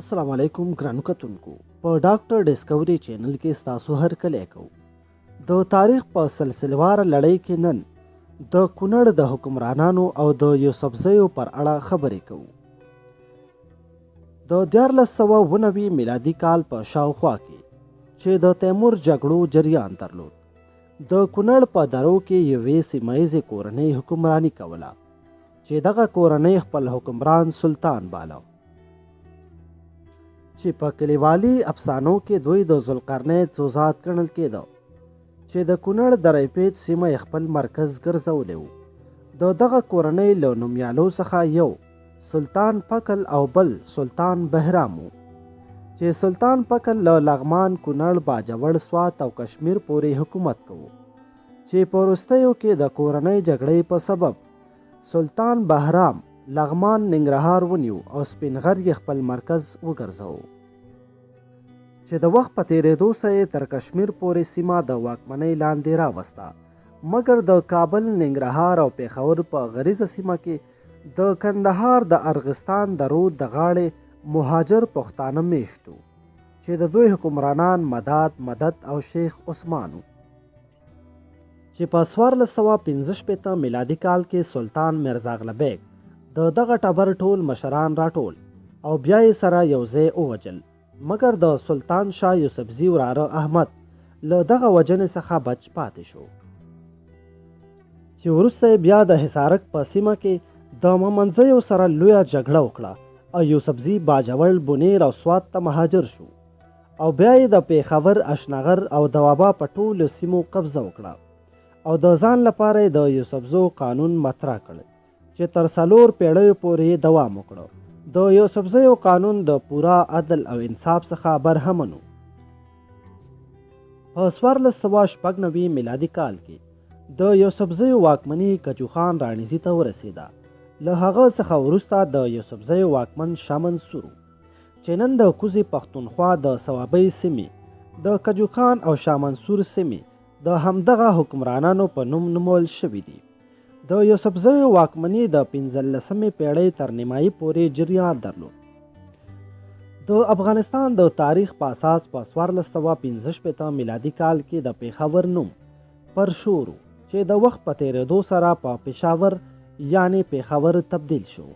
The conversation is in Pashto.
السلام علیکم ګرانو کتونکو په ډاکټر ډسکوري چینل کې ستاسو هر کله کو د تاریخ په سلسلوار لړۍ کې نن د کونړ د حکمرانانو او د یوسفزیو پر اړه خبرې کوو. د 1490 میلادي کال په شاوخوا کې چې د تیمور جګړو جریان درلود، د کونړ په درو کې یوې سیمایزې کورنۍ حکمرانی کوله چې دغه کورنۍ خپل حکمران سلطان باله، چې په کلیوالي افسانو کې دوی د ذوالقرنین زوزات ګڼل کېده چې د کونړ د ریپیټ سیمه خپل مرکز ګرځولی و. د دغه کورنۍ له نومیالو څخه یو سلطان پکل او بل سلطان بهرام و، چې سلطان پکل له لغمان، کونړ، باجوړ، سوات او کشمیر پورې حکومت کوو، چې په وروستیو کې د کورنۍ جګړې په سبب سلطان بهرام لغمان ننګرهار ونیو او سپینغر یې خپل مرکز وګرځاوه، چې د وخت په تیریدو سره تر کشمیر پورې سیمه د واکمنۍ لاندې راوسته. مګر د کابل، ننګرهار او پیښور په غریزه سیمه کې د کندهار د ارغستان د رود د غاړې مهاجر پښتانه میشتو، چې د دوی حکمرانان مدد او شیخ عثمان و، چې په 1465 میلادي کال کې سلطان میرزا غله بیګ د دغه ټبر ټول مشران راټول او بیا یې سره یو ځای ووجل. مګر د سلطان شاه یوسفزيو وراره احمد له دغه وجنې څخه بچ پاتې شو، چې وروسته بیا د حصارک په سیمه کې د ممنځیو سره لویه جګړه وکړه او یوسفزي باجوړ، بونیر او سوات ته مهاجر شو او بیا یې د پیښور، اشنغر او دوابا په ټولو سیمو قبضه وکړه او د ځان لپاره د یوسفزو قانون مطرح کړ، چې تر 4 پیړیو پورې دوام وکړ. د یوسفزیو قانون د پورا عدل او انصاف څخه برخمن و. په 1496 میلادي کال کې د یوسفزیو واکمني کجوخان رانیزي ته ورسېده. له هغه څخه وروسته د یوسفزیو واکمن شاه منصور، چې نن د کوزي پښتونخوا د صوابۍ سیمې د کجوخان او شاه منصور سیمې د همدغه حکمرانانو په نوم نومول شوي دي. د یوسفزیو واکمني د 15مې پیړۍ تر نیمایي پورې جریان درلود. د افغانستان د تاریخ په اساس په 1465 میلادي کال کې د پیښور نوم پر شور، چې د وخت په تیریدو سره په پېښور یعنی پیښور تبدیل شو.